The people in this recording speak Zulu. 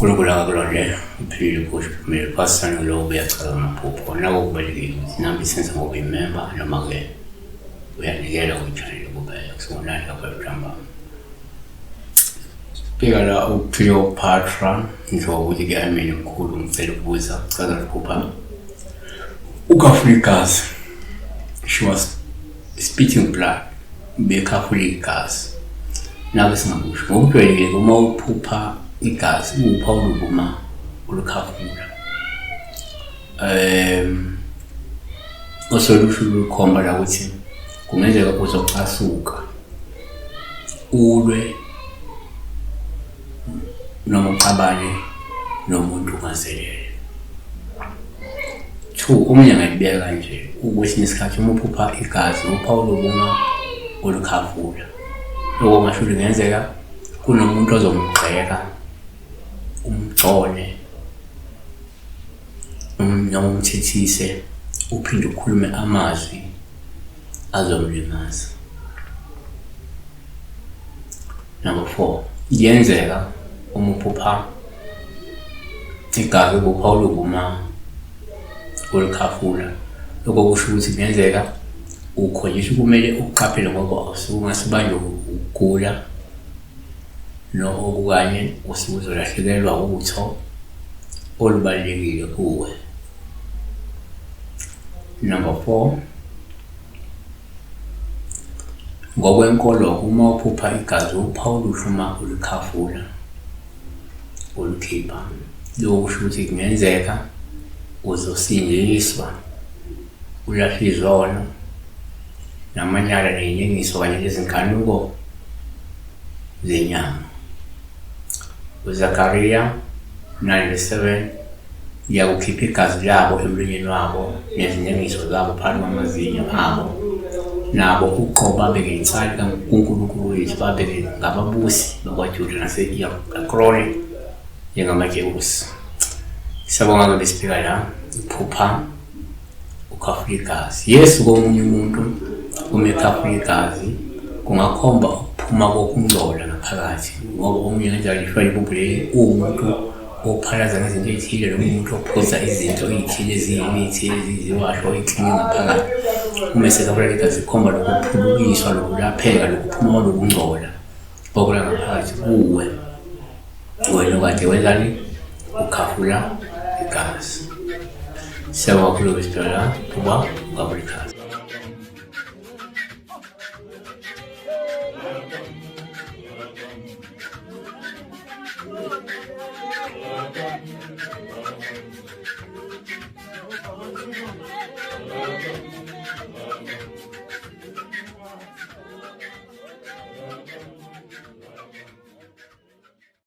Kulungula kulonje uphilile kusho kumele phasisane lo uyachaza amaphupho nako kubalulekile ukuthi nami senze ngokuyimemba noma-ke uyanikela kwi-channel kuphela kusekunani kakhulu ntambama. Fika la uCleopatra njengoba ukuthi-ke amini mkhulu ngicela ukubuza chaza liphupha uKafulikazi. She was spitting blood, beKafulikazi. Nabe singakusho ngokujwayelekile uma uphupha igazi uphawu lokuma ulukhafula. Osolusho lukhomba la ukuthi kungenzeka uzocasuka ulwe noma uxabane nomuntu ongazelele. 2 omunye angayibeka kanje ukwesinye isikhathi uma uphupha igazi uphawu lokuma ulukhafula. Lokho ngasho kungenzeka kunomuntu ozomgxeka umgcone noma umthethise uphinde ukhulume amazwi azomlimaza. Number 4 yenzeka uma uphupha igazi uphawu lokuma ulukhafula. Lokho kusho ukuthi kungenzeka ukhonyisha kumele uqaphele ngoba usungasibanje ukugula no okukanye usuzolahlekelwa utho olubalulekile kuwe. Number 4 ngokwenkolo uma uphupha igazi uphawu luhluma ulukhafula ulukhipha. Lokho kusho ukuthi kungenzeka uzosindiswa ulahle izono namanyala nenyengiso kanye nezinkanuko zenyama. uZakaria 9:7 yakukhipha igazi labo emlonyeni wabo nezinyengiso zabo phakathi kwamazinyo abo, nabo uqobo babeke insali kuNkulunkulu wethu babeke ngababusi bakwaJuda nase-Ekroni njengamajebusi. Siyabonga besifika la uphupha uKafulikazi. Yesu komunye umuntu uma eKafulikazi kungakhomba ukuphuma kokungcola ngaphakathi ngoba omunye kanjalo lishwa libubule umuntu ophalaza ngezinto ezithile noma umuntu ophuza izinto ezithile eziyimithi eziziwasho eklinya ngaphakathi. Uma eseKafulikazi ikhomba lokuphulukiswa lokulapheka lokuphuma lokungcola okula ngaphakathi kuwe wena kade wenzani ukhafula igazi. Siyabonga kakhulu besifika kuba uKafulikazi.